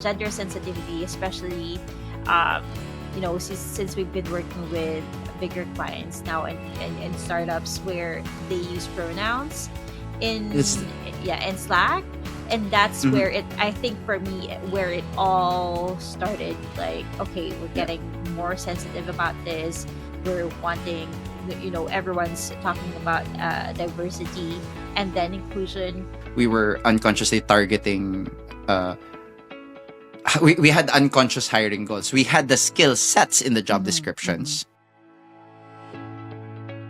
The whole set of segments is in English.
gender sensitivity, especially um, since we've been working with bigger clients now and startups where they use pronouns It's in in Slack, and that's mhm, where it I think for me where it all started. Like, okay, we're yeah. getting more sensitive about this. We're wanting, everyone's talking about diversity and then inclusion. We were unconsciously targeting. Uh, we had unconscious hiring goals. We had the skill sets in the job Mhm, mhm. descriptions.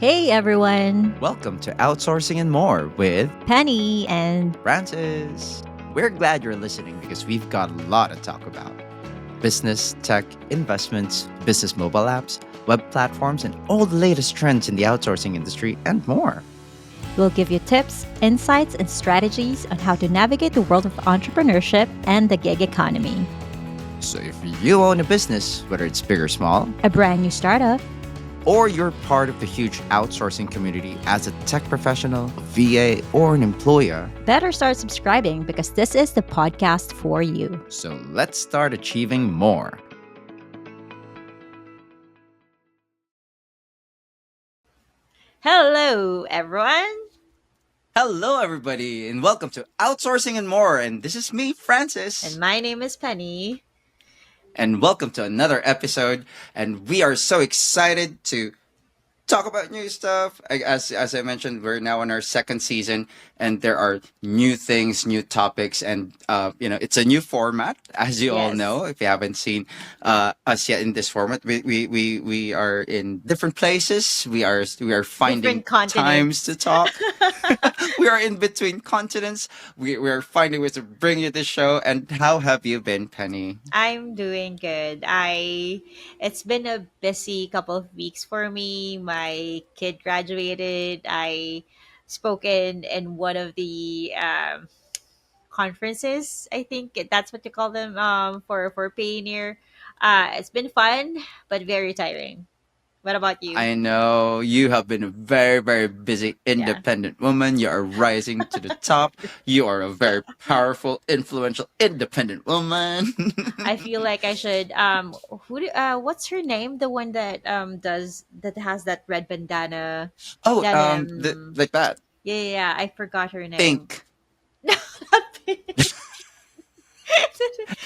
Hey everyone, Welcome to Outsourcing and More with Penny and Francis. We're glad you're listening because we've got a lot to talk about: business, tech, investments, business mobile apps, web platforms, and all the latest trends in the outsourcing industry, and more. we'll give you tips, insights, and strategies on how to navigate the world of entrepreneurship and the gig economy. So if you own a business, whether it's big or small, A brand new startup. or you're part of the huge outsourcing community as a tech professional, a VA, or an employer, Better start subscribing because this is the podcast for you. so let's start achieving more. Hello, everyone. Hello, everybody, and welcome to Outsourcing and More. And this is me, And Francis. my name is Penny. And welcome to another episode. And we are so excited to talk about new stuff. As I mentioned, we're now in our second season, and there are new things, new topics, and it's a new format, as you all Yes. know. If you haven't seen us yet in this format, we are in different places. We are finding Different continents. times to talk. We are in between continents. We are finding ways to bring you this show. And how have you been, Penny? I'm doing good. It's been a busy couple of weeks for me. My kid graduated. I spoke in one of the conferences. I think that's what you call them for Payoneer. It's been fun but very tiring. What about you? I know you have been a very, very busy, Yeah. independent woman. You are rising to the top. You are a very powerful, influential, independent woman. I feel like I should what's her name? The one that that has that red bandana Oh, denim. like that. Yeah, I forgot her name. Pink. No, not Pink.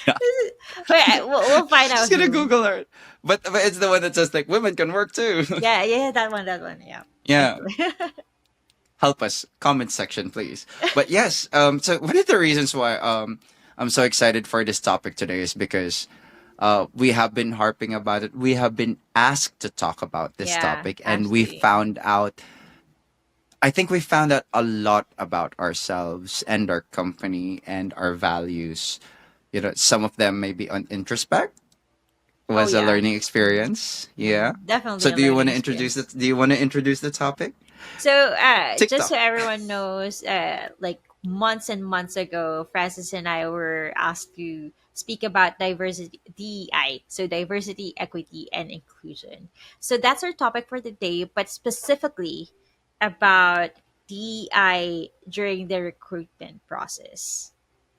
Yeah. Wait, we'll find Just out gonna who. Google her. But it's the one that says like women can work too. Yeah, that one. Yeah. Yeah. Actually. Help us. Comment section, please. But yes, so one of the reasons why I'm so excited for this topic today is because we have been harping about it. We have been asked to talk about this Yeah, topic, and actually. I think we found out a lot about ourselves and our company and our values. Some of them maybe on introspect Oh was a yeah. learning experience. Yeah. Definitely So a do you want learning to introduce experience. it? Do you want to introduce the topic? So, just so TikTok. everyone knows, like months and months ago, Francis and I were asked to speak about diversity, DEI, so diversity, equity, and inclusion. So that's our topic for the day, but specifically about DEI during the recruitment process.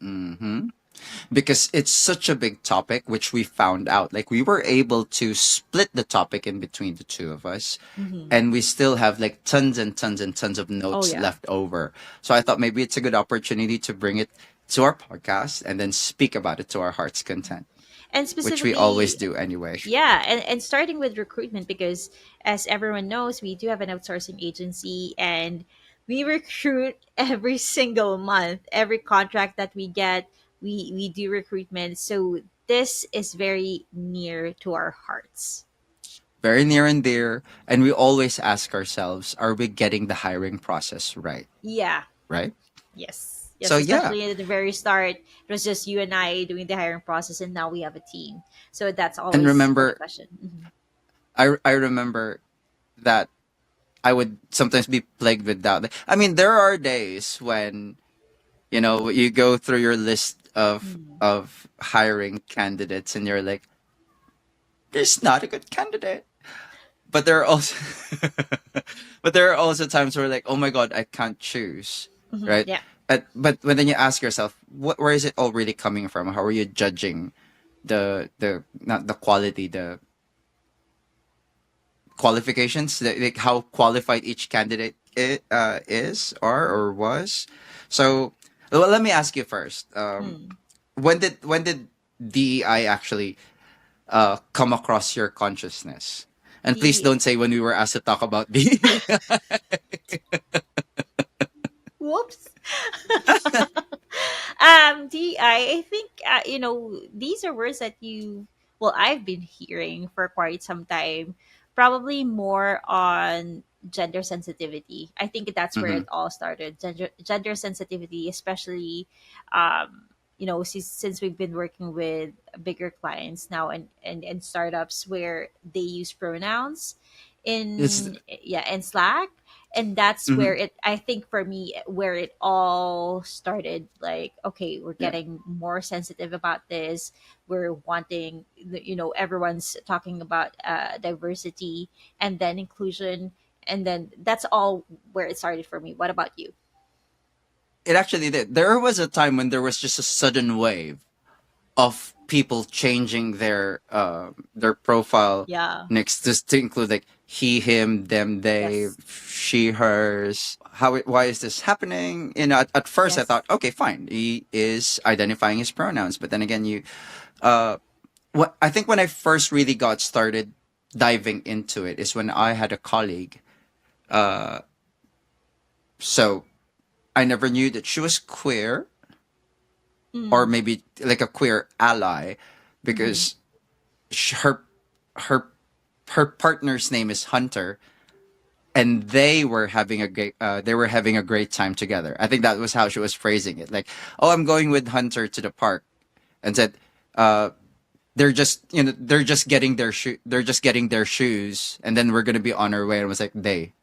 Mm-hmm. Because it's such a big topic, which we found out. Like we were able to split the topic in between the two of us, Hmm. and we still have like tons and tons and tons of Oh notes yeah, left over. So I thought maybe it's a good opportunity to bring it to our podcast and then speak about it to our heart's content, and which we always specifically, do anyway. yeah, and starting with recruitment because as everyone knows, we do have an outsourcing agency and we recruit every single month. Every contract that we get, we do recruitment. So this is very near to our hearts. Very near and dear, and we always ask ourselves, are we getting the hiring process right? Yeah, Right? yes, So yeah, especially at the very start, it was just you and I doing the hiring process, and now we have a team. So that's and always the remember, question. Mhm. I remember that I would sometimes be plagued with doubt. I mean, there are days when you go through your list Mhm. of hiring candidates, and you're like, "There's not a good candidate." But there are also, but there are also times where like, "Oh my god, I can't choose." Mhm. Right? Yeah. But when then you ask yourself, where is it all really coming from? How are you judging the not the quality, the qualifications, like how qualified each candidate is or was? So, well, let me ask you first. Hmm. When did DEI actually come across your consciousness? And please The don't say when we were asked to talk about the. whoops. DI, I think these are words that I've been hearing for quite some time. Probably more on gender sensitivity. I think that's where Mhm. it all started. Gender sensitivity, especially, since we've been working with bigger clients now and startups where they use pronouns It's in Slack, and that's where mhm. it I think for me where it all started. Like, okay, we're Yeah. getting more sensitive about this. We're wanting everyone's talking about diversity and then inclusion, and then that's all where it started for me. What about you? It actually did. There was a time when there was just a sudden wave of people changing their profile Yeah. next just to include like he, him, them, they, Yes. she, hers. Why is this happening? At first I Yes. thought, okay, fine, he is identifying his pronouns, but then again, uh, what I think when I first really got started diving into it is when I had a colleague. Uh, so I never knew that she was queer or Mm. maybe like a queer ally Mm-hmm. because her her her partner's name is Hunter, and they were having a great time together. I think that was how she was phrasing it. Like, oh, I'm going with Hunter to the park, and said, uh, they're just getting they're just getting their shoes, and then we're gonna be on our way. And it was like they,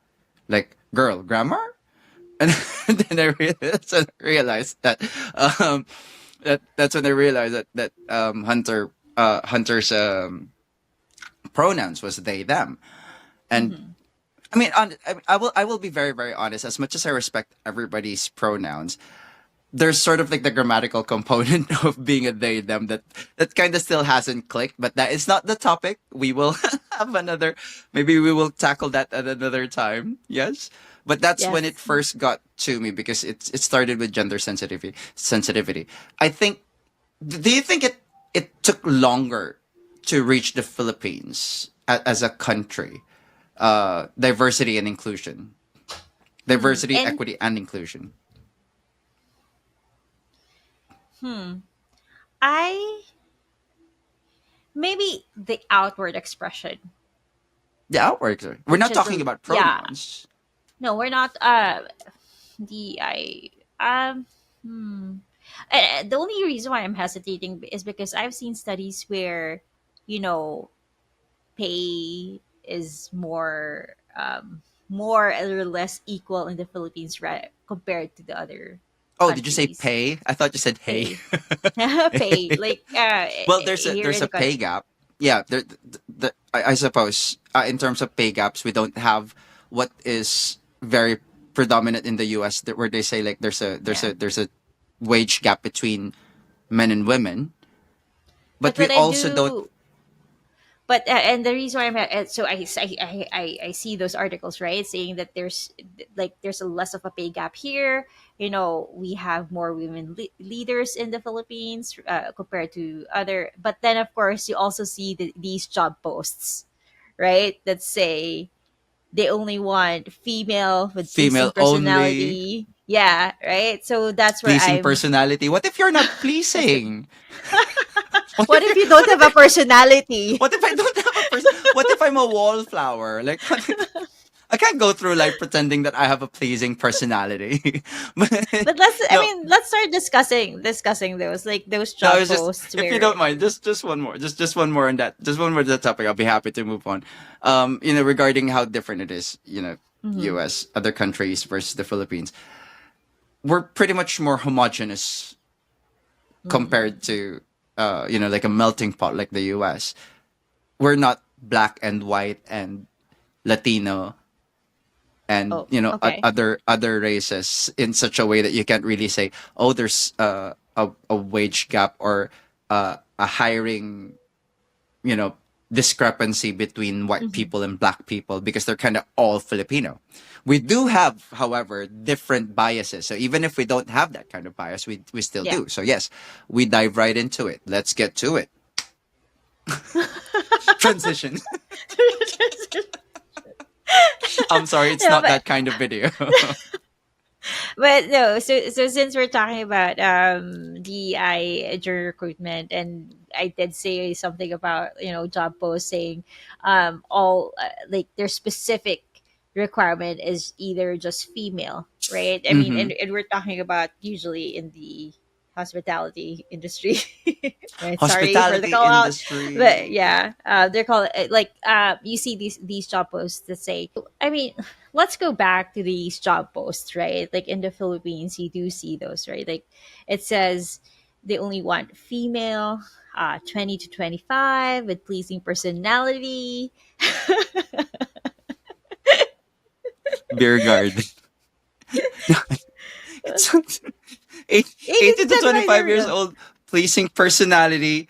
like girl, grandma, and then that's when I realized that um that's when I realized that Hunter's pronouns was they them. And Mm-hmm. I mean, I will be very very honest. As much as I respect everybody's pronouns, there's sort of like the grammatical component of being a they them that kind of still hasn't clicked. But that is not the topic. We will have another. Maybe we will tackle that at another time. Yes. But that's when it Yes. first got to me because it started with gender sensitivity. I think. Do you think it took longer to reach the Philippines as a country? Diversity and inclusion, Hmm. diversity, And equity, and inclusion. hmm. I maybe the outward expression, The outworks. We're which not is talking about yeah. pronouns. No, we're not. The I hmm. The only reason why I'm hesitating is because I've seen studies where, you know, pay is more or less equal in the Philippines, right, compared to the other Oh, did you say countries. pay? I thought you said hey. Pay, pay like Well, here there's in a the pay country. gap. Yeah, I suppose in terms of pay gaps, we don't have what is very predominant in the U.S. Where they say like Yeah, there's a wage gap between men and women, but but we what I also don't. do but and the reason why so I see those articles, right, saying that there's a less of a pay gap here. We have more women leaders in the Philippines compared to other, but then of course you also see these job posts, right, that say they only want female with pleasing Female only, personality. Yeah, right, so that's where pleasing I'm personality. What if you're not pleasing? What what if if you don't have a personality? what if I don't have a person? What if I'm a wallflower? Like I can't go through life pretending that I have a pleasing personality. But But let's I no, mean let's start discussing those, like those no, job it's just posts if you where don't mind, just one more, just one more on that, just one more on that topic. I'll be happy to move on. Regarding how different it is, Mhm. U.S., other countries versus the Philippines, we're pretty much more homogenous compared Mm. to like a melting pot like the US. We're not black and white and Latino and Oh, okay. other races in such a way that you can't really say, oh, there's a wage gap or a hiring, you know, discrepancy between white Hmm. people and black people because they're kind of all Filipino. We do have, however, different biases. So even if we don't have that kind of bias, we still Yeah. do. So yes, we dive right into it. Let's get to it. Transition. I'm sorry, it's No, not that kind of video. but no. So since we're talking about DI during recruitment, and I did say something about job posting, all like their specific requirement is either just female, right? I mean, Hmm. and we're talking about usually in the hospitality industry. Right, sorry for the Hospitality call out, but industry. yeah, they're called like you see these job posts that say, I mean, let's go back to these job posts, right? Like in the Philippines, you do see those, right? Like it says they only want female, 20 to 25 with pleasing personality. Beer garden. It's eight, 80 to 18 to 25, there 25 we years go. old, pleasing personality.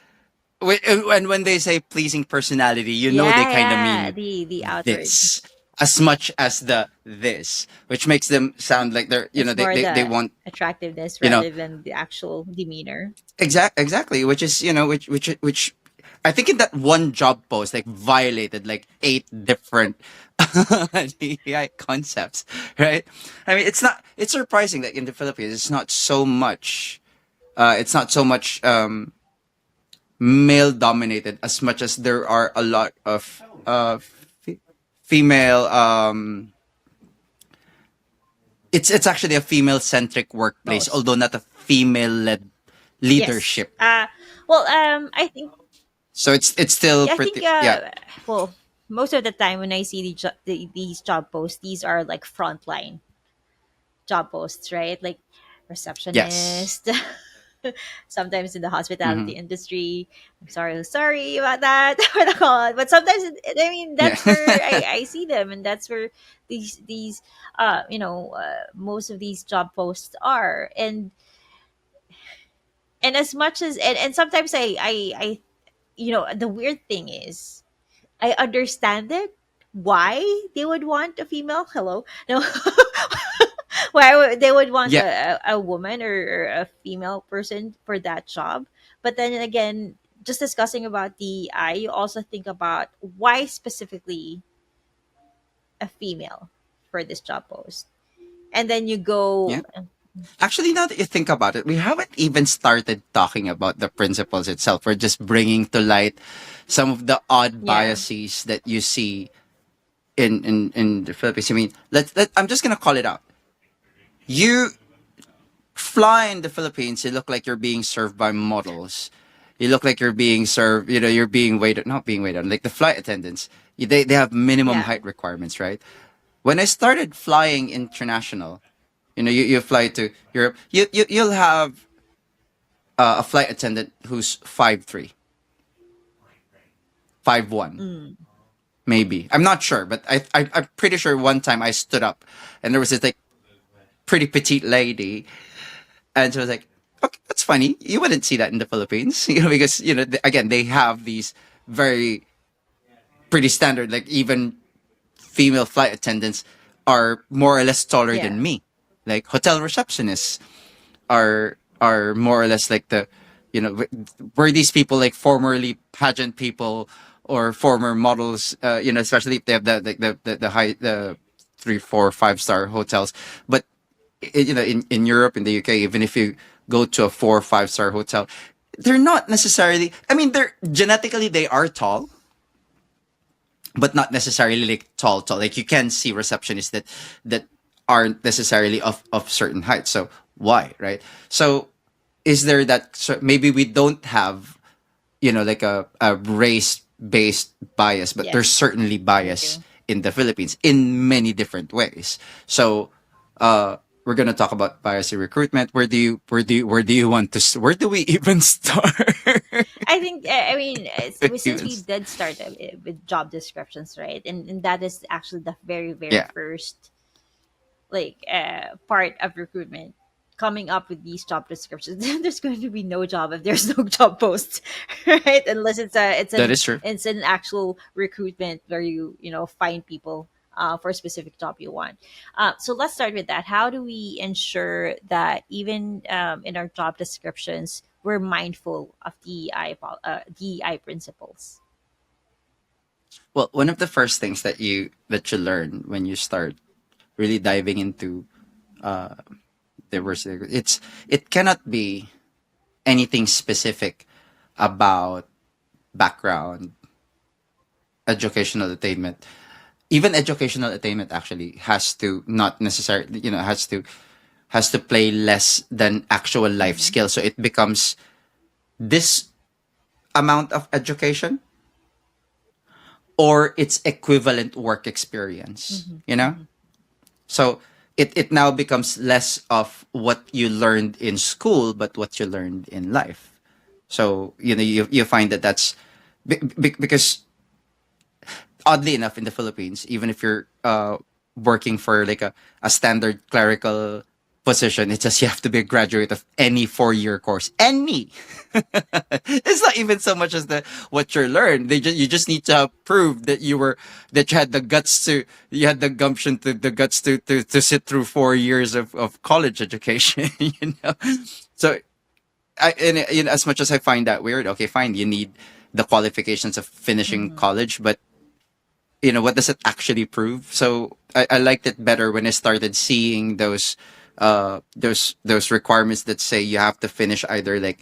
And when they say pleasing personality, you know they Yeah, kind of yeah, mean the outward. this as much as the this, which makes them sound like they're, It's more they the want, attractiveness you know, rather than the actual demeanor. exactly, which is, which I think in that one job post like violated like eight different DEI concepts, right? I mean, it's surprising that in the Philippines it's not so much male dominated as much as there are a lot of female it's actually a female centric workplace, Most. although not a female led Yes. leadership. Well, I think So it's still I think pretty, yeah. well, most of the time when I see these job posts, these are like frontline job posts, right? Like Yes. receptionist. Sometimes in the hospitality Hmm. industry. I'm sorry about that for the call. But sometimes I mean Yeah. that's where I see them, and that's where these most of these job posts are. And as much as and sometimes I the weird thing is I understand it why they would want a female. Hello, no, they would want Yeah. a woman or a female person for that job. But then again, just discussing about DEI, you also think about why specifically a female for this job post, and then you Yeah. go, Actually, now that you think about it, we haven't even started talking about the principles itself. We're just bringing to light some of the odd yeah, biases that you see in the Philippines. I mean, I'm just gonna call it out. You fly in the Philippines, you look like you're being served by models. You look like you're being served. You're being waited, not being waited on. Like the flight attendants, they have minimum yeah, height requirements, right? When I started flying international, you fly to Europe, you'll have a flight attendant who's 5'3", 5'1", mm, maybe. I'm not sure, but I'm pretty sure one time I stood up and there was this like pretty petite lady, and she was like, "Okay, that's funny. You wouldn't see that in the Philippines, because again they have these very pretty standard. Like even female flight attendants are more or less taller yeah, than me. Like hotel receptionists are more or less like were these people like formerly pageant people or former models, especially if they have the high, the 3, 4, 5 star hotels. But in Europe, in the UK, even if you go to a 4 or 5 star hotel, they're not necessarily, I mean, they're genetically they are tall, but not necessarily like tall. Like you can see receptionists that aren't necessarily of certain height. So why, right? So is there that, so maybe we don't have, like a race based bias, but there's yes, certainly we bias do. in the Philippines in many different ways. So we're gonna talk about bias in recruitment. Where do you want to where do we even start? I think I mean since Even we did start with job descriptions, right? And that is actually the very yeah. first part of recruitment, coming up with these job descriptions. There's going to be no job if there's no job post, right? Unless That is true. it's an actual recruitment where you find people for a specific job you want. So let's start with that. How do we ensure that even in our job descriptions we're mindful of DEI principles? Well, one of the first things that you learn when you start really diving into uh, diversity, it cannot be anything specific about background, educational attainment. Even educational attainment actually has to not necessarily, has to play less than actual life Mm-hmm. skills. So it becomes this amount of education or its equivalent work experience. Mm-hmm. You know, Mm-hmm. so it now becomes less of what you learned in school, but what you learned in life. So you find that that's because oddly enough in the Philippines, even if you're working for like a standard clerical position, it's just you have to be a graduate of any 4 year course. Any. It's not even so much as the what you learned. You just need to prove that you had the guts to you had the gumption the guts to sit through 4 years of college education. So as much as I find that weird, okay, fine, you need the qualifications of finishing Mm-hmm. college, but what does it actually prove? So I liked it better when I started seeing those requirements that say you have to finish either like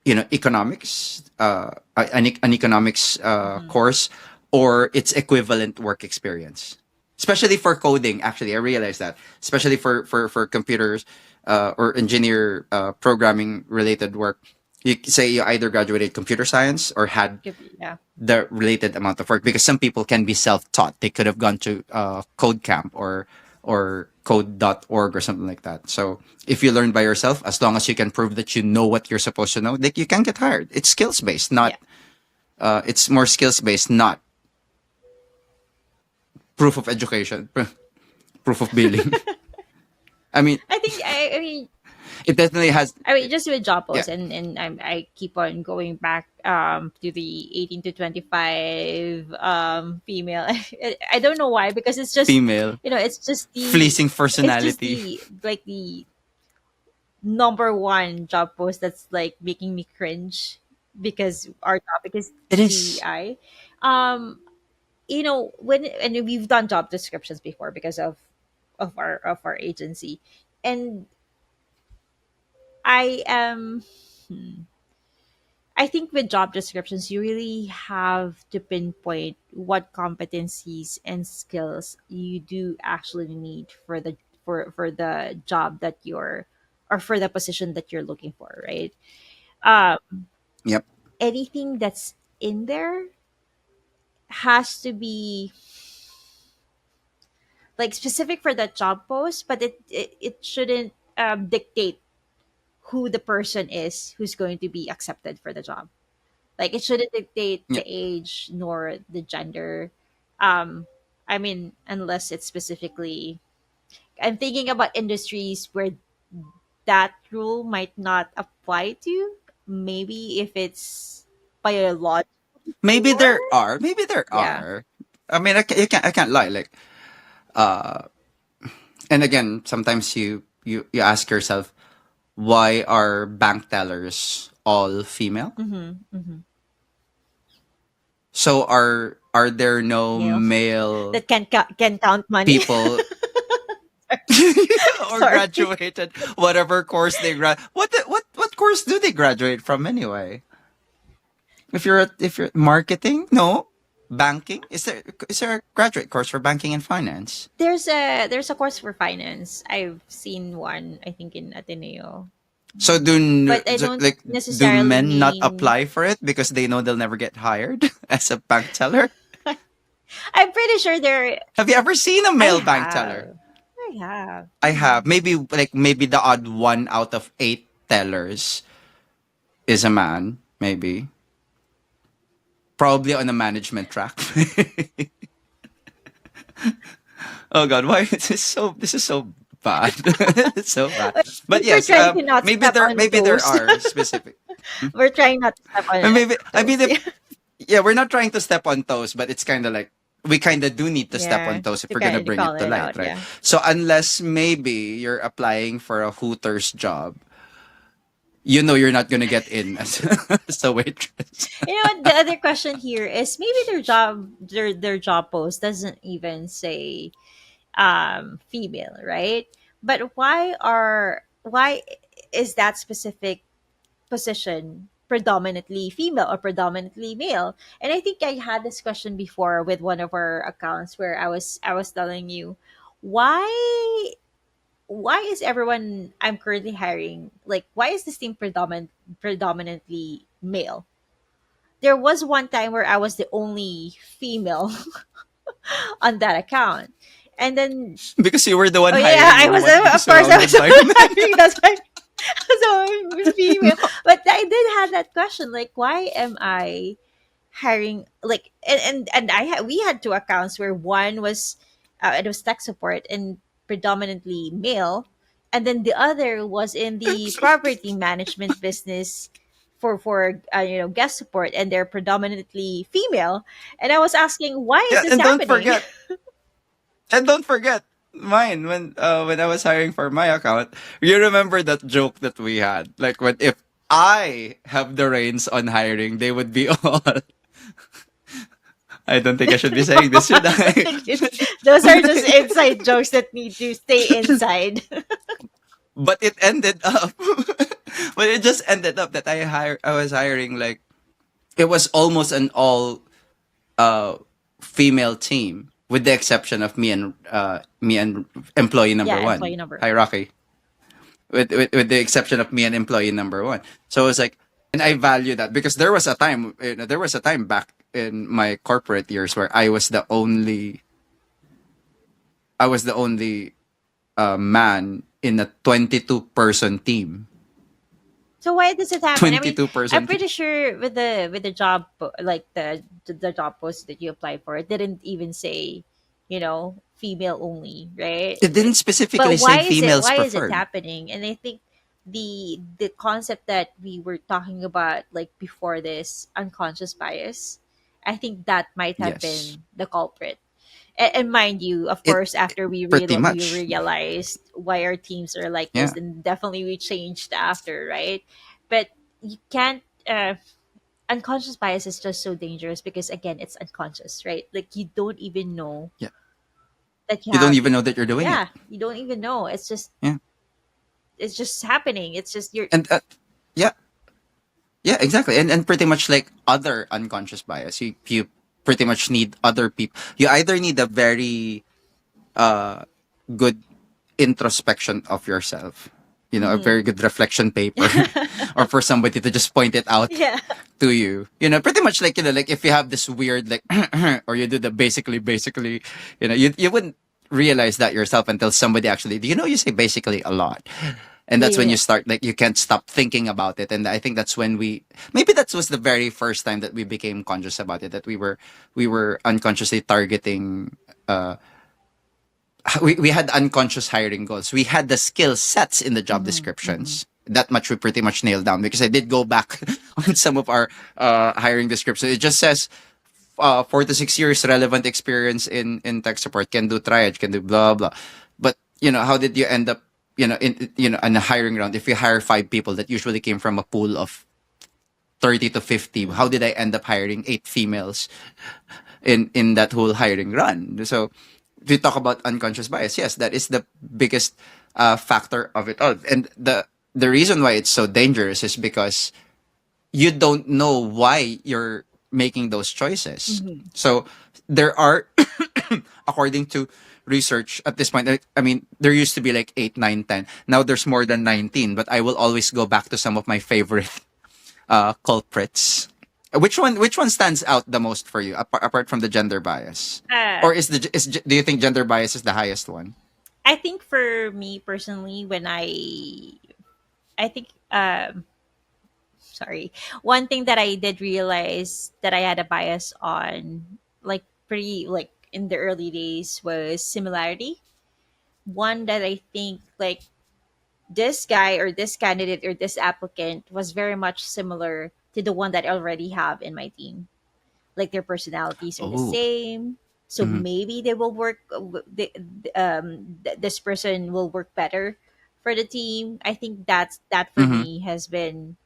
economics, an economics Mm-hmm. course, or its equivalent work experience, especially for coding. Actually, I realized that, especially for computers or engineer programming related work, you say you either graduated computer science or had Could be, yeah. the related amount of work, because some people can be self-taught. They could have gone to code camp or code.org or something like that. So if you learn by yourself, as long as you can prove that you know what you're supposed to know, like, you can get hired. It's skills based, not Yeah. it's more skills based, not proof of education, proof of billing. I mean, I mean, it definitely has. just with job Yeah, posts, and I keep on going back to the 18 to 25 female. I don't know why, because it's just, female it's just the fleecing it's just personality. the like the number one job post that's like making me cringe, because our topic is It is. DEI. Um, when and we've done job descriptions before because of our agency, and I am. I think with job descriptions, you really have to pinpoint what competencies and skills you do actually need for the job that you're, or for the position that you're looking for, right? Um, Yep. Anything that's in there has to be like specific for that job post, but it shouldn't dictate who the person is who's going to be accepted for the job. Like, it shouldn't dictate the Yep. age nor the gender. Um, I mean, unless it's specifically, I'm thinking about industries where that rule might not apply to. Maybe if it's biological. Maybe there are. Maybe there Yeah. are. I mean, I can't lie. Like, uh, and again, sometimes you ask yourself, why are bank tellers all female? Mm-hmm. Mm-hmm. So are there no Male male that can count money. people or Sorry. graduated whatever course they what course do they graduate from anyway? If you're marketing, no. Banking, is there a graduate course for banking and finance? There's a course for finance. I've seen one, I think, in Ateneo. So But I don't do necessarily men not mean. apply for it because they know they'll never get hired as a bank teller? I'm pretty sure there. Have you ever seen a I male bank teller? have. I have. I have. Maybe the odd one out of eight tellers is a man. Maybe probably on a management track. Oh God, why is this so? This is so bad. It's so bad. I But think we're yes, trying to not maybe step there on maybe there toes. are specific. We're trying not to step on And maybe I toes. mean, yeah, we're not trying to step on toes, but it's kind of like we kind of do need to step on Yeah, toes if to we're gonna kind of bring call it to it light, out. right? Yeah. So unless maybe you're applying for a Hooters job, you know you're not gonna get in as, as a waitress. You know what? The other question here is maybe their job post doesn't even say female, right? But why is that specific position predominantly female or predominantly male? And I think I had this question before with one of our accounts where I was telling you why why is everyone I'm currently hiring, like, why is this team predominantly male? There was one time where I was the only female on that account. And then, Because you were the one oh yeah, hiring I and you was, want to be of course, I was surrounded the by one men. hiring. That's why. So I was female. But I did have that question, like, why am I hiring, like, and we had two accounts where one was it was tech support and predominantly male, and then the other was in the property management business for guest support, and they're predominantly female. And I was asking, why is Yeah, this happening? and don't forget mine when I was hiring for my account. You remember that joke that we had, like when if I have the reins on hiring, they would be all. I don't think I should be saying this, should I don't I? think those are just inside jokes that need to stay inside. But it ended up, but it just ended up that I was hiring like it was almost an all uh female team with the exception of me and employee number Yeah, employee one number one. hierarchy with the exception of me and employee number one. So it's like, and I value that because there was a time, there was a time back in my corporate years where I was the only man in a 22-person team. So why does it happen? I mean, 22-person I'm team. pretty sure with the job like the job post that you applied for, it didn't even say, female only, right? It didn't But specifically say why is it females why is it preferred. happening? And I think the concept that we were talking about, like, before this, unconscious bias, I think that might have Yes. been the culprit. And mind you, of It course, after pretty we much. realized why our teams are like this, Yeah. then definitely we changed after, right? But you can't. Unconscious bias is just so dangerous because, again, it's unconscious, right? Like, you don't even know Yeah. that you You don't have. even know that you're doing it. Yeah, you don't even know. Yeah. It's just happening. It's just you're. And yeah, yeah, exactly. And pretty much like other unconscious bias, you pretty much need other people. You either need a very uh good introspection of yourself, a Mhm. very good reflection paper, or for somebody to just point it out Yeah. to you. Pretty much like like if you have this weird like or you do the basically, you wouldn't realize that yourself until somebody actually, you say basically a lot. And that's when Yeah. you start like you can't stop thinking about it. And I think that's when maybe that was the very first time that we became conscious about it, that we were unconsciously targeting we had unconscious hiring goals. We had the skill sets in the job Hmm. Hmm. descriptions. That much we pretty much nailed down because I did go back on some of our hiring descriptions. It just says 4 to 6 years relevant experience in tech support, can do triage, can do blah blah. But how did you end up in a hiring round? If you hire 5 people that usually came from a pool of 30 to 50, how did I end up hiring 8 females in that whole hiring run? So if you talk about unconscious bias, yes, that is the biggest factor of it all. And the reason why it's so dangerous is because you don't know why you're making those choices. Hmm. So there are, according to research at this point, I mean, there used to be like 8, 9, 10. Now there's more than 19, but I will always go back to some of my favorite culprits. Which one stands out the most for you apart from the gender bias? Uh, Or do you think gender bias is the highest one? I think for me personally, when I think sorry, one thing that I did realize that I had a bias on, like, pretty, like, in the early days, was similarity. one that I think like this guy or this candidate or this applicant was very much similar to the one that I already have in my team. Like their personalities are the Oh. same. So Hmm. maybe they will work. This person will work better for the team. I think that for Hmm. me has been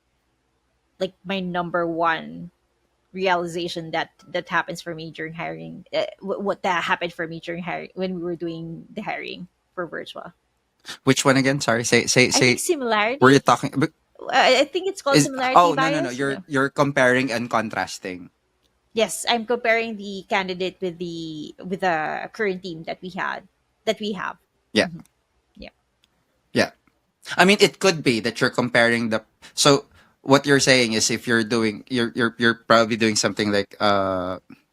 like my number one realization that happens for me during hiring. What that happened for me during hiring when we were doing the hiring for Virtua. Which one again? Sorry. I think Say. Were you similarity. talking? I think it's called Is similarity oh no no no. bias. You're comparing and contrasting. Yes, I'm comparing the candidate with the current team that we have. Yeah. Hmm. Yeah. Yeah. I mean, it could be that you're comparing the. So what you're saying is, if you're doing, you're probably doing something like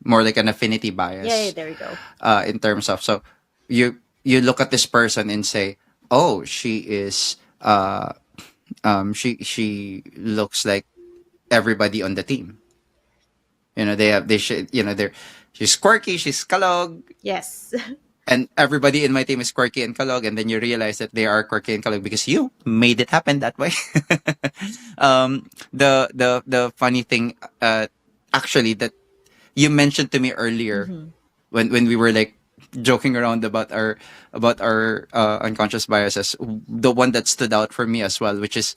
more like an affinity Yeah, yeah, bias, there we go. in terms of, so you look at this person and say, oh, she is she looks like everybody on the team. They should, they're she's quirky, she's kalog, Yes. and everybody in my team is quirky and kalog, and then you realize that they are quirky and kalog because you made it happen that way. The funny thing, actually, that you mentioned to me earlier, Hmm. when we were like joking around about our unconscious biases, the one that stood out for me as well, which is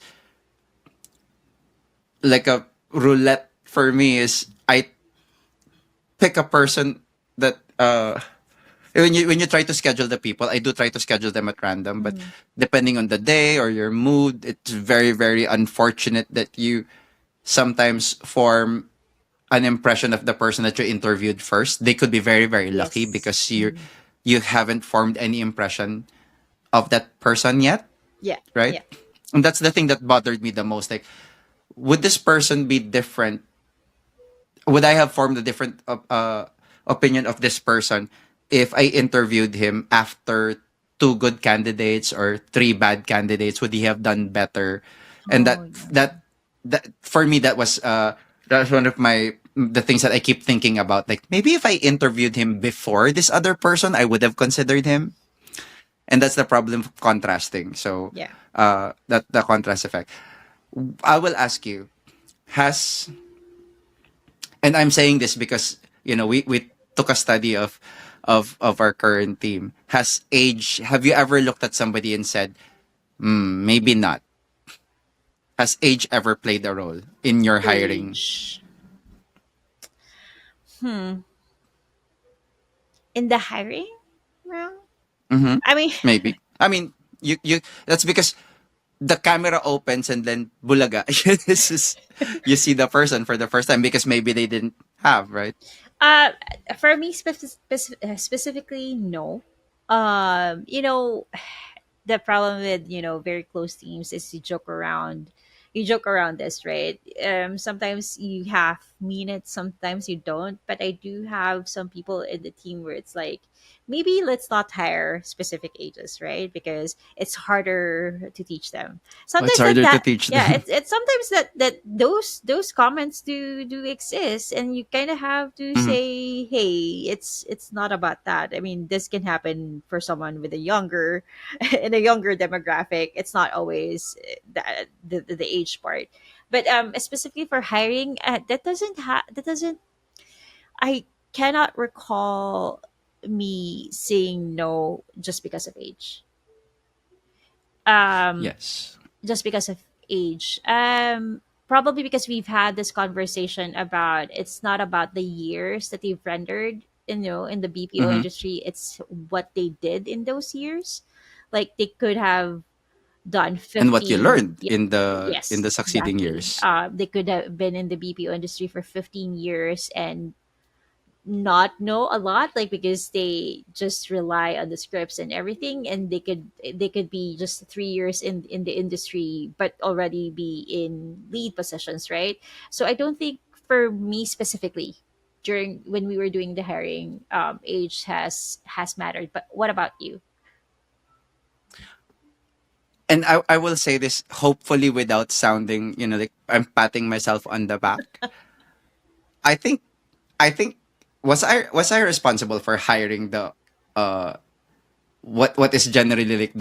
like a roulette for me, is I pick a person that when you try to schedule the people, I do try to schedule them at random, but Hmm. depending on the day or your mood, it's very, very unfortunate that you sometimes form an impression of the person that you interviewed first. They could be very, very lucky Yes. because Hmm. you haven't formed any impression of that person yet, Yeah. right? Yeah. And that's the thing that bothered me the most. Like, would this person be different? Would I have formed a different opinion of this person if I interviewed him after two good candidates or three bad candidates? Would he have done better? And Oh yeah. that for me, that was one of my the things that I keep thinking about. Like, maybe if I interviewed him before this other person, I would have considered him. And that's the problem of contrasting. So Yeah. that the contrast effect. I will ask you, has and I'm saying this because we took a study of our current team. Has age? Have you ever looked at somebody and said, maybe not? Has age ever played a role in your hiring? Age. Hmm. In the hiring? Well, Mm-hmm. I mean, Maybe. I mean, you. That's because the camera opens and then bulaga. This is you see the person for the first time because maybe they didn't have, right. uh, for me specifically, no. You know, the problem with very close teams is you joke around this, right? Sometimes you have mean it, sometimes you don't, but I do have some people in the team where it's like, maybe let's not hire specific ages, right? Because it's harder to teach them. Oh, it's Sometimes harder to that teach yeah, them. it's sometimes that those comments do exist, and you kind of have to Mhm. say, hey, it's not about that. I mean, this can happen for someone with a younger in a younger demographic. It's not always the age part, but specifically for hiring, that doesn't I cannot recall me saying no just because of age. um Yes. just because of age. Probably because we've had this conversation about, it's not about the years that they've rendered in the BPO Hmm. industry. It's what they did in those years. Like they could have done And what you 15. learned in the Yes, succeeding exactly. years. They could have been in the BPO industry for 15 years and not know a lot, like because they just rely on the scripts and everything, and they could be just 3 years in the industry but already be in lead positions, right? So I don't think, for me specifically, during when we were doing the hiring, age has mattered. But what about you? And I will say this hopefully without sounding, like I'm patting myself on the back. I think I think was I responsible for hiring the uh what is generally like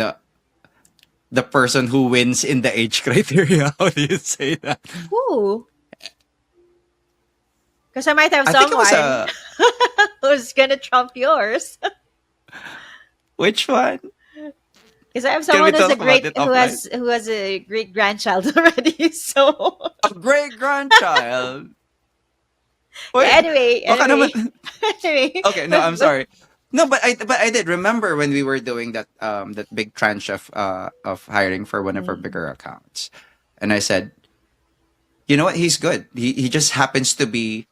the person who wins in the age criteria. How do you say that? Who? Because I might have I think it was someone a who's gonna trump yours. which one? Because I have Can we someone talk about it offline? who has a great grandchild already. So A great grandchild. yeah. Wait, baka naman. Anyway. Okay, no, I'm sorry. No, but I did remember when we were doing that big tranche of hiring for one of our Mm, bigger accounts, and I said, you know what, he's good. He just happens to be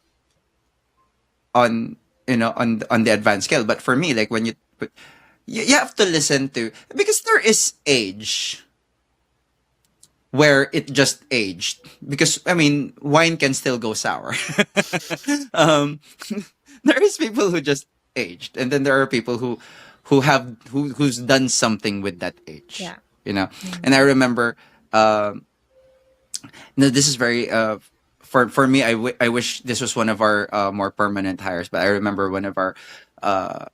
on on the advanced scale. But for me, like when you have to listen to, because there is age where it just aged, because I mean wine can still go sour. um, there is people who just aged, and then there are people who's done something with that age, yeah. you know. Mm, And I remember, no, this is very for me. I wish this was one of our more permanent hires, but I remember one of our uh,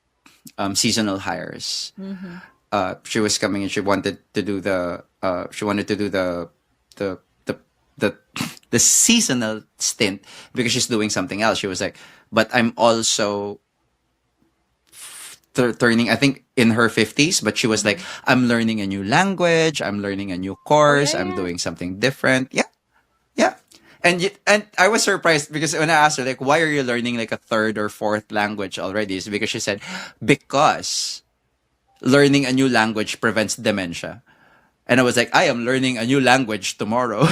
seasonal hires. mm-hmm. She was coming and she wanted to do the the the the seasonal stint because she's doing something else. She was like, but I'm also turning, I think, in her 50s, but she was like, Mm-hmm. I'm learning a new language, I'm learning a new Oh yeah, course, I'm yeah. doing something different. Yeah, yeah. And I was surprised because when I asked her like, why are you learning like a third or fourth language already? Is because she said, because learning a new language prevents dementia. And I was like, I am learning a new language tomorrow.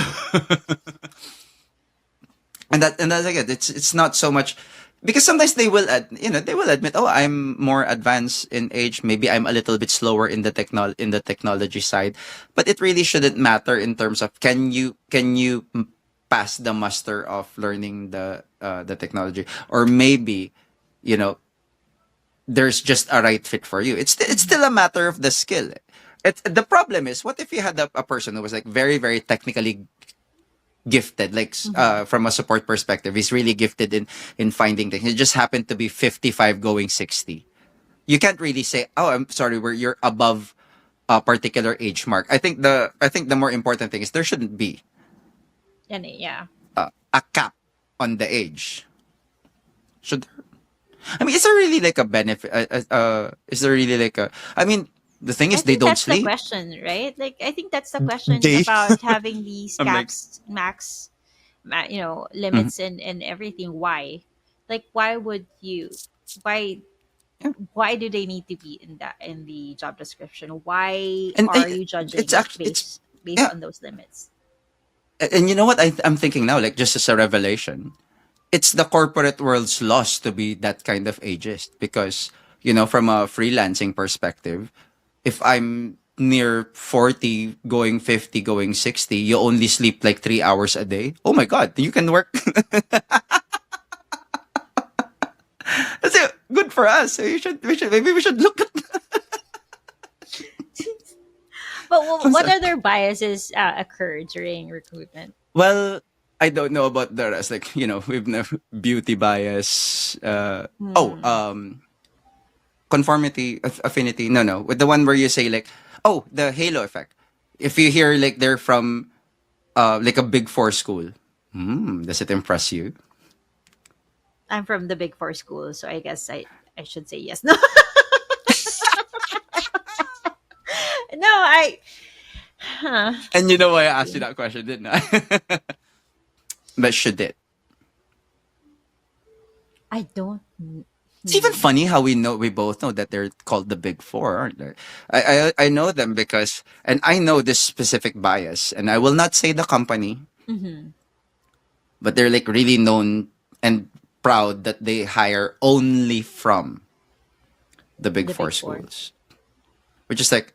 And that's like it. It's not so much because sometimes they will admit, oh, I'm more advanced in age. Maybe I'm a little bit slower in the technology side, but it really shouldn't matter in terms of can you pass the muster of learning the technology, or maybe you know there's just a right fit for you. It's Mm-hmm. still a matter of the skill. It's the problem is, what if you had a person who was like very very technically gifted, like Mm-hmm. from a support perspective, he's really gifted in finding things. He just happened to be 55 going 60. You can't really say, oh, I'm sorry, where you're above a particular age mark. I think the more important thing is there shouldn't be And yeah. a cap on the age. Should there? I mean, is there really like a benefit? Is there really like a? I mean, the thing I is, they think don't that's the sleep. question, right? Like, I think that's the question They. about having these I'm like, caps, max, mhm. limits and everything. Why? Like, why would you? Why? Yeah. Why do they need to be in the job description? Why And are you judging it's it actually it's based yeah. on those limits? And you know what I'm thinking now, like just as a revelation, it's the corporate world's loss to be that kind of ageist, because from a freelancing perspective, if I'm near 40 going 50 going 60, you only sleep like 3 hours a day. Oh my god, you can work. That's it. Good for us. So maybe we should look at. But I'm what sorry. other biases occur during recruitment? Well, I don't know about the rest. Like, we've never beauty bias. Hmm. Conformity, affinity. No, no. With the one where you say like, oh, the halo effect. If you hear like they're from like a big four school, does it impress you? I'm from the Big Four school, so I guess I should say yes. No, no, huh. And you know why I asked you that question, didn't I? But should it? I don't. It's even Hmm. funny how we both know that they're called the Big Four, aren't they? I know them because, and I know this specific bias, and I will not say the company, Hmm. but they're like really known and proud that they hire only from the Big The Four Big Four. schools, which is like,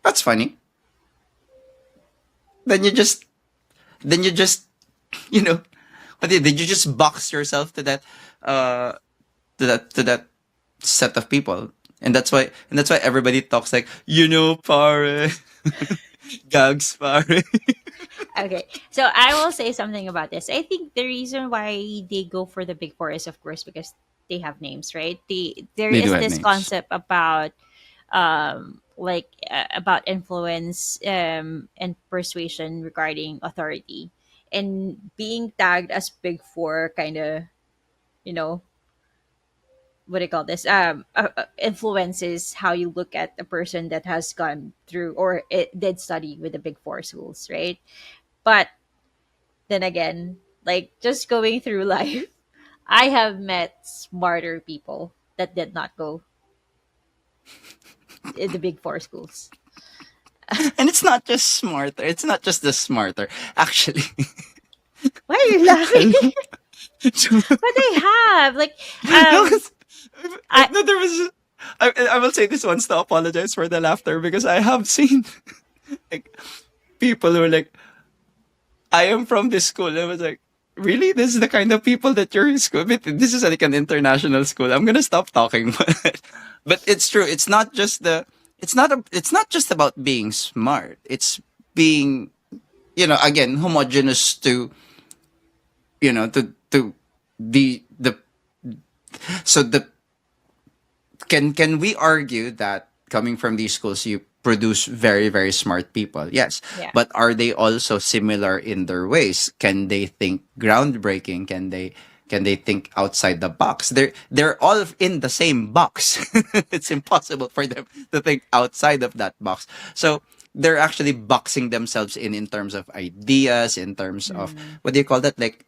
that's funny. Then you just then you just you know did you just box yourself uh to that set of people, and that's why everybody talks like, pare. Gags pare. Okay, so I will say something about this. I think the reason why they go for the Big Four is, of course, because they have names, right? There They do is have this names. concept about about influence and persuasion regarding authority, and being tagged as big four kind of, you know, what do you call this, influences how you look at a person that has gone through or it did study with the big four schools, right? But then again, like just going through life, I have met smarter people that did not go in the big four schools. And it's not just smarter. It's not just the smarter. Actually, Why are you laughing? no, But they have like, um, 'cause I no, there was. I will say this once to apologize for the laughter because I have seen like people who are like, I am from this school. I was like, really? This is the kind of people that you're in school with? This is like an international school. I'm gonna stop talking. But it's true. It's not just the. It's not just about being smart. It's being, again, homogenous to, to the so the can we argue that coming from these schools you produce very very smart people? Yes, yeah. but are they also similar in their ways? Can they think groundbreaking? Can they think outside the box? They're all in the same box. It's impossible for them to think outside of that box. So they're actually boxing themselves in terms of ideas, in terms of, Mm, what do you call that, like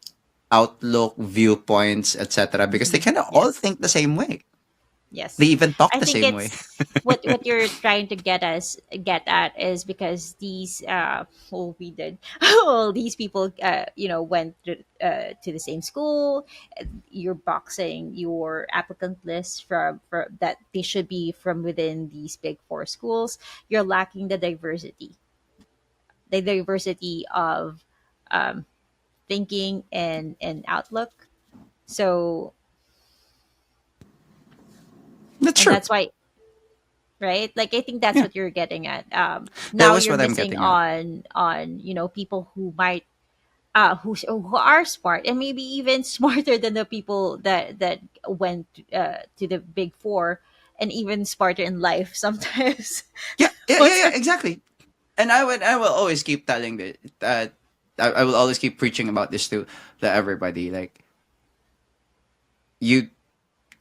outlook, viewpoints, etc., because they mm-hmm. kind of all Yes. think the same way. They Yes. even talk I the think same way. it's what you're trying to get at is because these well we did well these people went to the same school. You're boxing your applicant list from that they should be from within these big four schools. You're lacking the diversity of um, thinking and outlook. So, That's and true. that's why, right, like I think that's Yeah, what you're getting at. that Now was you're what I'm missing getting at. on people who might who are smart and maybe even smarter than the people that went to the big four, and even smarter in life sometimes. Yeah, yeah, yeah, What's yeah, exactly. And I will always keep telling that I will always keep preaching about this to everybody. Like, you,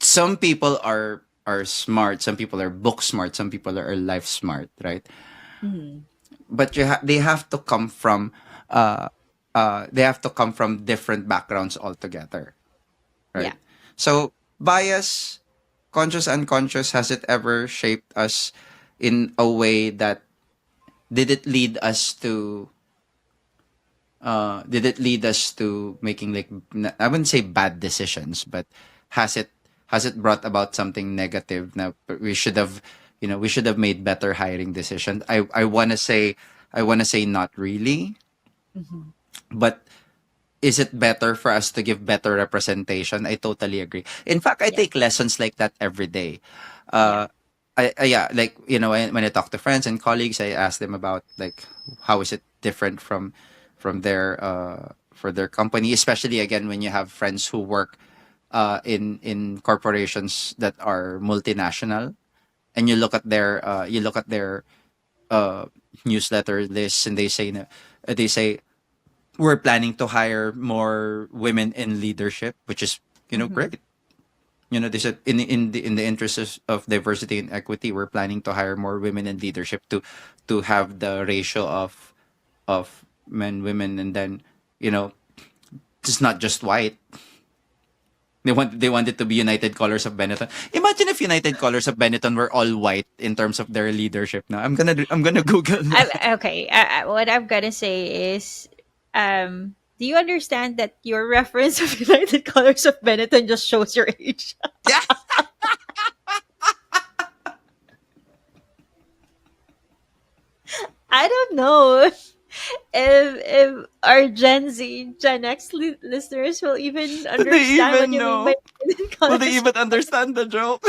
some people are smart, some people are book smart, some people are life smart, right? Mhm. But they have to come from uh different backgrounds altogether, Yeah. right? So bias, conscious, unconscious, has it ever shaped us in a way that did it lead us to making, like, I wouldn't say bad decisions, but has it brought about something negative? Now we should have made better hiring decisions. I want to say not really, Hmm. but is it better for us to give better representation? I totally agree. In fact, I Yeah. take lessons like that every day. Yeah. Uh, yeah, like, when I talk to friends and colleagues, I ask them about, like, how is it different from their for their company, especially again when you have friends who work in corporations that are multinational, and you look at their uh, newsletter lists, and they say we're planning to hire more women in leadership, which is, Hmm. great. They said, in the interest of diversity and equity, we're planning to hire more women in leadership to have the ratio of men, women, and then, it's not just white. They want it to be United Colors of Benetton. Imagine if United Colors of Benetton were all white in terms of their leadership. Now I'm gonna Google that. Okay. What I'm gonna say is, do you understand that your reference of United Colors of Benetton just shows your age? Yeah, I don't know if our Gen Z, Gen X listeners will even do they understand what even you mean by know? United Will they Colors. even understand the joke?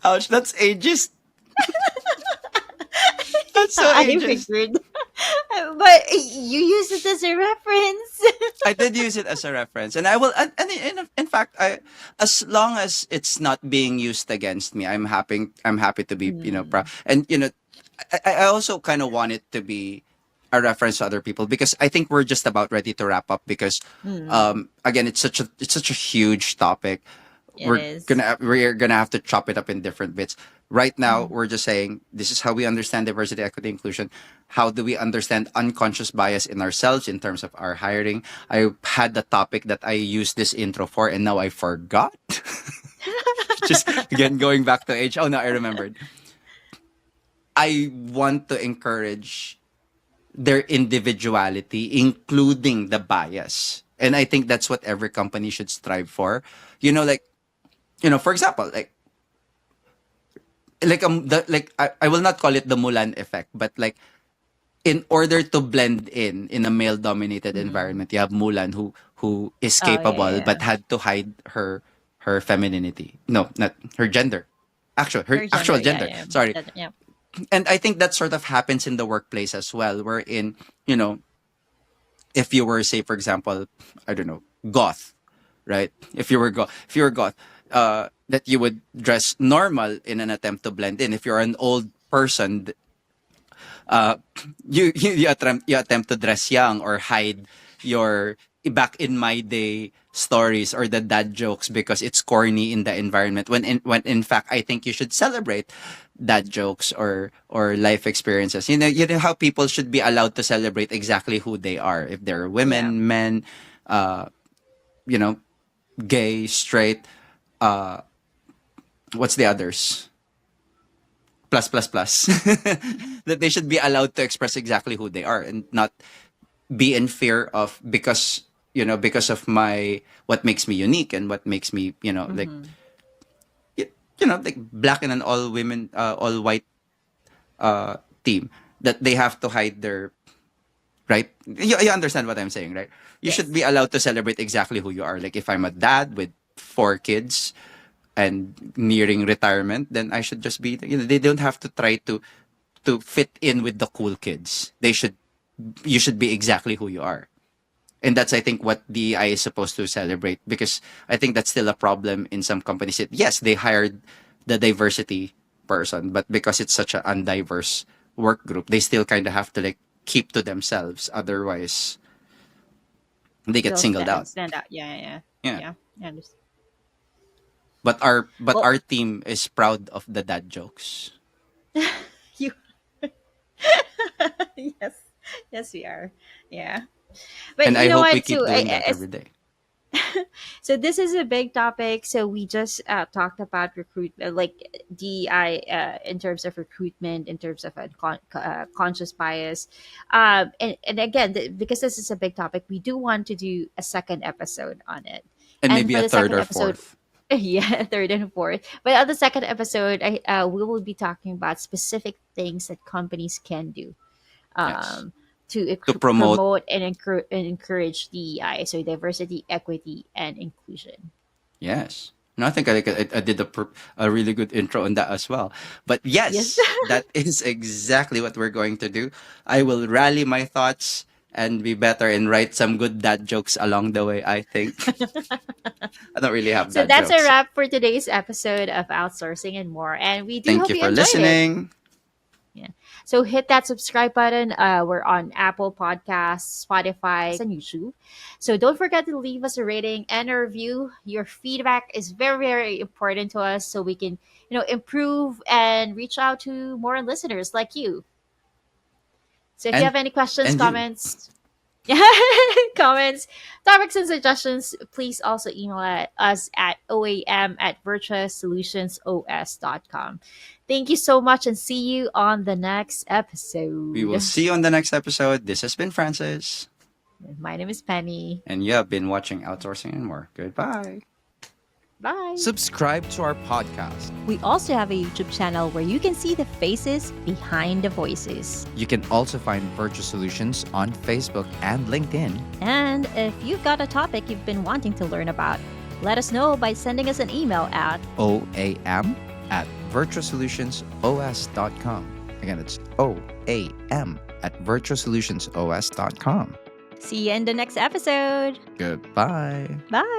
Ouch, that's ageist. That's so I ageist. figured, but you use it as a reference. I did use it as a reference, and I will, and in fact, I as long as it's not being used against me, I'm happy to be, proud. Mm. And I also kind of want it to be a reference to other people, because I think we're just about ready to wrap up, because Mm. again, it's such a huge topic. It is. We're gonna have to chop it up in different bits. Right now, Mhm. we're just saying this is how we understand diversity, equity, inclusion. How do we understand unconscious bias in ourselves in terms of our hiring? I had the topic that I used this intro for, and now I forgot. Just again going back to age. Oh no, I remembered. I want to encourage their individuality, including the bias. And I think that's what every company should strive for. Like, for example, I will not call it the Mulan effect, but like, in order to blend in a male dominated Mm. environment, you have Mulan who is Oh yeah, capable yeah. but had to hide her femininity. No, not her gender. Her Her gender, actual yeah, gender. yeah. Sorry. Yeah. And I think that sort of happens in the workplace as well, wherein, you know, if you were, say, for example, I don't know, goth, right? If you were goth, that you would dress normal in an attempt to blend in. If you're an old person, uh, you attempt to dress young or hide your back in my day stories or the dad jokes because it's corny in the environment, when in fact I think you should celebrate dad jokes or life experiences. You know how people should be allowed to celebrate exactly who they are, if they're Yeah. women, men, uh you know gay, straight, uh what's the others, plus plus plus, that they should be allowed to express exactly who they are and not be in fear of, because of my what makes me unique and what makes me, Mm-hmm. like black in an all women, all white uh team, that they have to hide their, right. You understand what I'm saying, right? You should Yes. be allowed to celebrate exactly who you are. Like, if I'm a dad with 4 kids and nearing retirement, then I should just be, they don't have to try to fit in with the cool kids. You should be exactly who you are. And that's, I think, what DEI is supposed to celebrate, because I think that's still a problem in some companies. Yes, they hired the diversity person, but because it's such an undiverse work group, they still kind of have to, like, keep to themselves. Otherwise, they get They'll singled out. stand out. Yeah, yeah, yeah. Yeah. Yeah, I understand. But Well, our team is proud of the dad jokes. you. Yes, yes, we are. Yeah, but And you I know hope we what? keep So doing that every day. so this is a big topic. So we just talked about recruitment, like DEI, in terms of recruitment, in terms of conscious bias, and again, because this is a big topic, we do want to do a second episode on it. And And maybe for a the third second or episode, fourth. yeah, third and fourth. But on the second episode, we will be talking about specific things that companies can do, Yes. um, to To promote. promote and encourage DEI, so diversity, equity, and inclusion. Yes. No, I think I did a really good intro on that as well. But Yes. yes, that is exactly what we're going to do. I will rally my thoughts and be better and write some good dad jokes along the way, I think. I don't really have So dad that's a jokes. wrap for today's episode of Outsourcing and More. And we do Thank hope you you for enjoyed it. listening. Yeah. So hit that subscribe button. We're on Apple Podcasts, Spotify, and YouTube. So don't forget to leave us a rating and a review. Your feedback is very, very important to us, so we can, improve and reach out to more listeners like you. So if you And have any questions, and you. comments, comments, topics, and suggestions, please also email us at oam@virtuasolutionsos.com. Thank you so much and see you on the next We will episode. see you on the next episode. This has been Francis. My name is Penny. And you have been watching Outsourcing and More. Goodbye. Bye. Subscribe to our podcast. We also have a YouTube channel where you can see the faces behind the voices. You can also find Virtua Solutions on Facebook and LinkedIn. And if you've got a topic you've been wanting to learn about, let us know by sending us an email at oam@virtuasolutionsos.com. Again, it's oam@virtuasolutionsos.com. see you in the next episode. Goodbye. Bye.